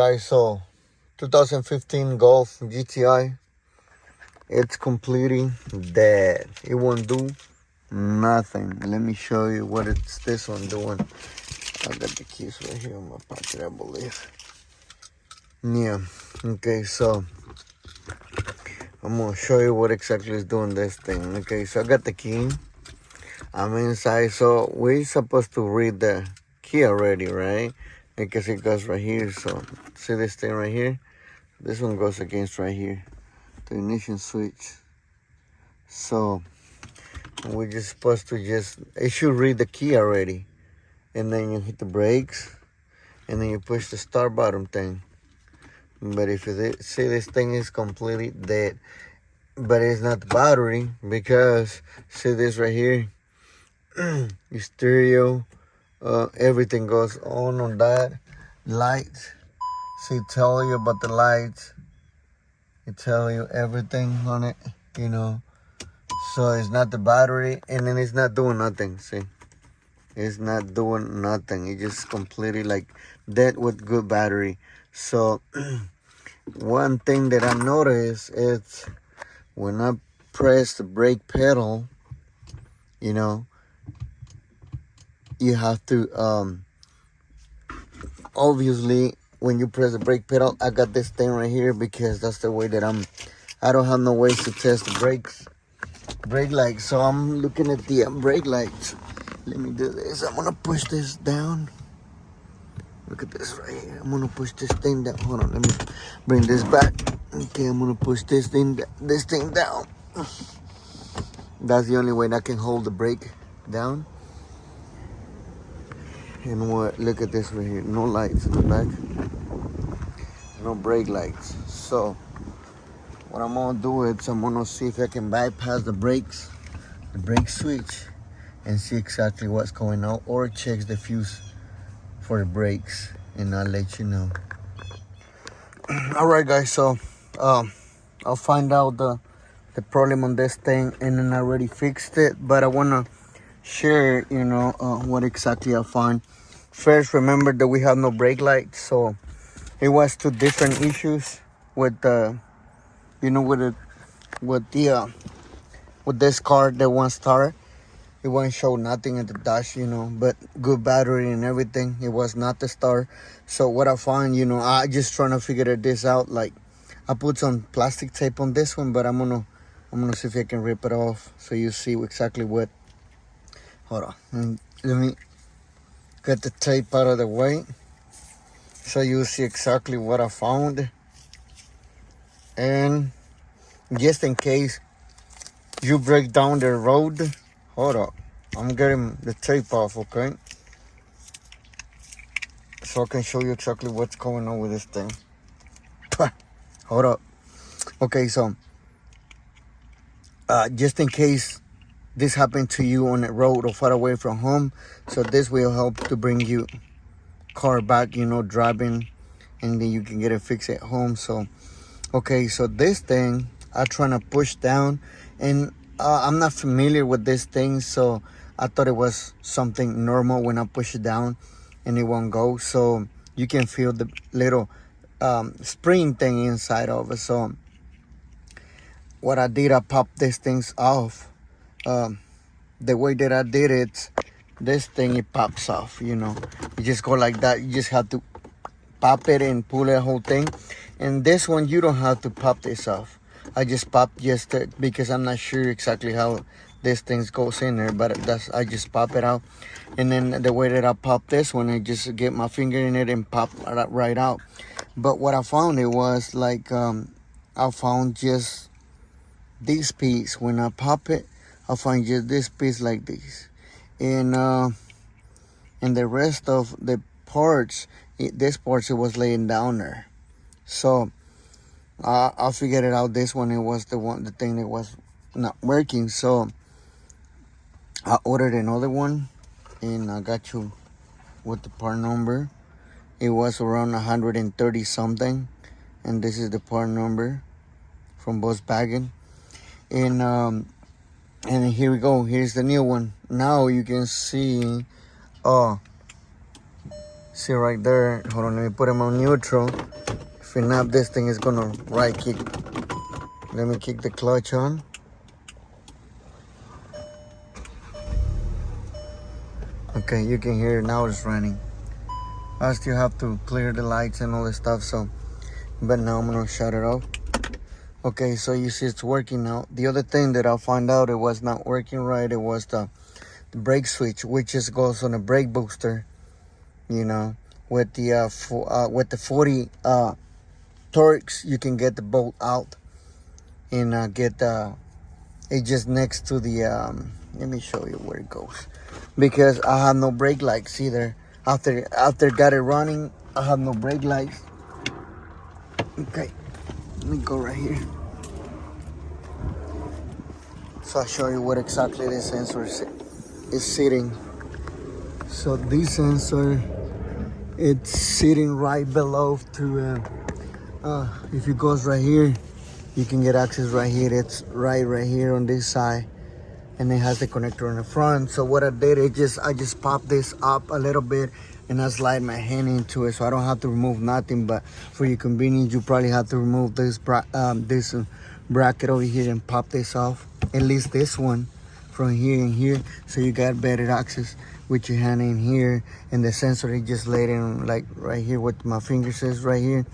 guys, so 2015 Golf GTI, it's completely dead. It won't do nothing. Let me show you what it's this one doing. I got the keys right here in my pocket, I believe. Yeah, okay, so I'm gonna show you what exactly is doing this thing. Okay, so I got the key. I'm inside, so we're supposed to read the key already, right? Because it goes right here. So see this thing right here? This one goes against right here, the ignition switch. So we're just supposed to it should read the key already. And then you hit the brakes, and then you push the start button thing. But if you see, this thing is completely dead. But it's not the battery, because see this right here? Your stereo, everything goes on that. Lights, see, tell you about the lights. It tell you everything on it, you know. So it's not the battery, and then it's not doing nothing, see. It's not doing nothing. It's just completely like dead with good battery. So one thing that I noticed is when I press the brake pedal, you know, you have to obviously when you press the brake pedal, I got this thing right here because that's the way that I don't have no ways to test the brake lights. So I'm looking at the brake lights. Let me do this. I'm gonna push this down. Look at this right here. I'm gonna push this thing down. Hold on, let me bring this back. Okay, I'm gonna push this thing down. That's the only way that I can hold the brake down. And what? Look at this right here. No lights in the back. No brake lights. So what I'm gonna do is I'm gonna see if I can bypass the brake switch, and see exactly what's going on, or check the fuse for the brakes, and I'll let you know. All right, guys. So I'll find out the problem on this thing, and then I already fixed it. But I wanna share, you know, what exactly I find. First, remember that we have no brake lights, so it was two different issues with the, you know, with this car that won't start. It won't show nothing at the dash, you know, but good battery and everything. It was not the start. So what I find, you know, I just trying to figure this out. Like, I put some plastic tape on this one, but I'm gonna see if I can rip it off so you see exactly what. Hold on, let me get the tape out of the way so you see exactly what I found. And just in case you break down the road, hold up, I'm getting the tape off, okay? So I can show you exactly what's going on with this thing. Hold up. Okay, so just in case this happened to you on the road or far away from home, so this will help to bring you car back, you know, driving, and then you can get it fixed at home. So okay, so this thing I'm trying to push down, and I'm not familiar with this thing, so I thought it was something normal when I push it down and it won't go. So you can feel the little spring thing inside of it. So what I did, I popped these things off. The way that I did it, this thing, it pops off, you know. You just go like that. You just have to pop it and pull the whole thing. And this one, you don't have to pop this off. I just popped because I'm not sure exactly how this thing goes in there, but I just pop it out. And then the way that I pop this one, I just get my finger in it and pop right out. But what I found, it was like, I found just this piece. When I pop it, I find just this piece like this. And the rest of the parts, this part, it was laying down there. So I figured it out. This one, it was the thing that was not working. So I ordered another one, and I got you with the part number. It was around 130 something, and this is the part number from Volkswagen. And here we go. Here's the new one. Now you can see See right there. Hold on, let me put him on neutral. If not, this thing is gonna right kick. Let me kick the clutch on. Okay, you can hear it now. It's running. I still have to clear the lights and all this stuff, so, but now I'm gonna shut it off. Okay, so you see it's working now. The other thing that I found out it was not working right, it was the brake switch, which just goes on a brake booster, you know. With the 40 torques, you can get the bolt out and get it just next to the let me show you where it goes, because I have no brake lights either. After got it running, I have no brake lights. Okay, let me go right here so I'll show you what exactly this sensor is sitting. So this sensor, it's sitting right below to if it goes right here, you can get access right here. It's right here on this side, and it has the connector in the front. So what I did, I just popped this up a little bit and I slide my hand into it, so I don't have to remove nothing. But for your convenience, you probably have to remove this bracket over here and pop this off, at least this one from here and here, so you got better access with your hand in here. And the sensor is just laid in like right here, what my finger says right here.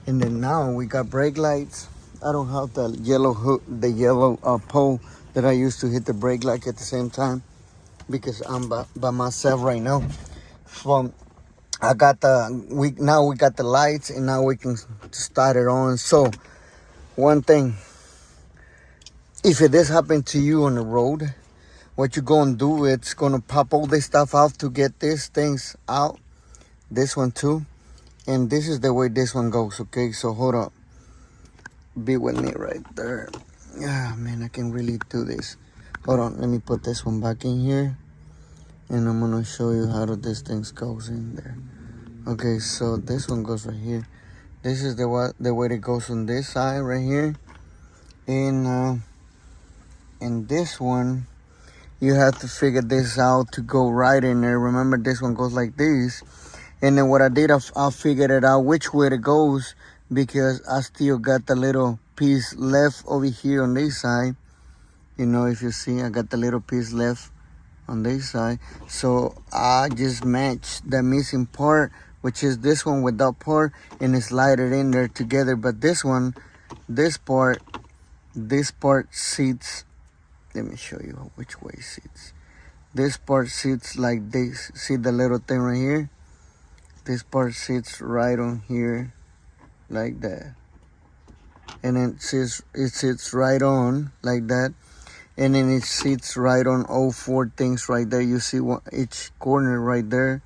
And then now we got brake lights. I don't have the yellow hook, the yellow pole that I used to hit the brake light at the same time, because I'm by myself right now. I got we got the lights, and now we can start it on. So one thing, if this happened to you on the road, what you're gonna do, it's gonna pop all this stuff out to get these things out. This one too, and this is the way this one goes. Okay, so hold up, be with me right there. Yeah, man, I can really do this. Hold on, let me put this one back in here, and I'm gonna show you how this thing goes in there. Okay, so this one goes right here. This is the way it goes on this side right here, and this one, you have to figure this out to go right in there. Remember, this one goes like this, and then what I did, I figured it out which way it goes, because I still got the little piece left over here on this side. You know, if you see, I got the little piece left on this side, so I just matched the missing part, which is this one with that part, and slide it in there together. But this one, this part sits, let me show you which way it sits. This part sits like this. See the little thing right here? This part sits right on here like that, and then it sits right on like that, and then it sits right on all four things right there. You see each corner right there,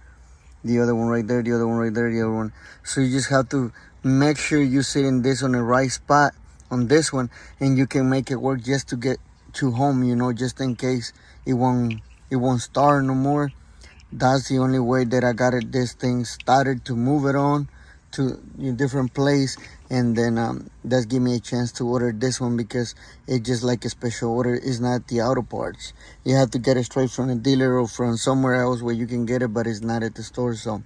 the other one right there, the other one right there, the other one. So you just have to make sure you sit in this on the right spot on this one, and you can make it work just to get to home, you know, just in case it won't start no more. That's the only way that I got this thing started, to move it on to a different place. And then that's give me a chance to order this one, because it's just like a special order. It's not the auto parts. You have to get it straight from the dealer or from somewhere else where you can get it, but it's not at the store. So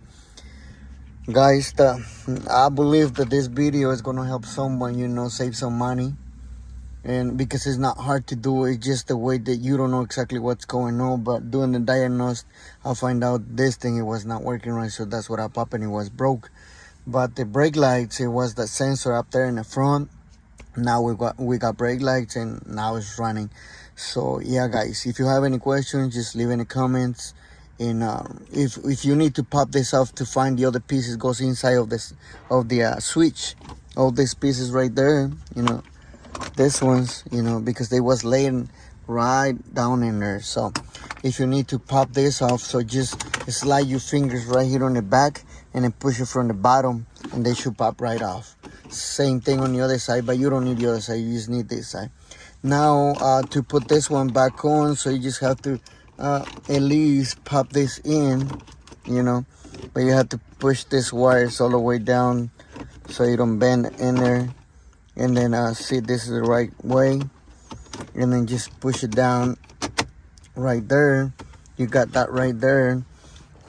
guys, I believe that this video is going to help someone, you know, save some money. And because it's not hard to do, it's just the way that you don't know exactly what's going on. But doing the diagnosis, I find out this thing, it was not working right, so that's what I popped, and it was broke. But the brake lights, it was the sensor up there in the front. Now we got brake lights, and now it's running. So yeah, guys, if you have any questions, just leave in the comments. And if you need to pop this off to find the other pieces, goes inside of the switch. All these pieces right there, you know, this ones, you know, because they was laying right down in there. So if you need to pop this off, so just slide your fingers right here on the back and then push it from the bottom, and they should pop right off. Same thing on the other side, but you don't need the other side, you just need this side. Now to put this one back on, so you just have to at least pop this in, you know, but you have to push this wires all the way down so you don't bend in there. And then see, this is the right way, and then just push it down right there. You got that right there,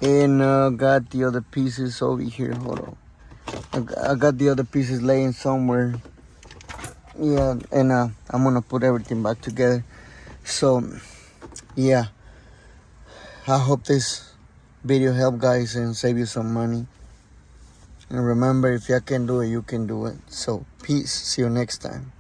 And got the other pieces over here. Hold on. I got the other pieces laying somewhere. Yeah, and I'm gonna put everything back together. So yeah, I hope this video helped, guys, and save you some money. And remember, if I can do it, you can do it. So peace. See you next time.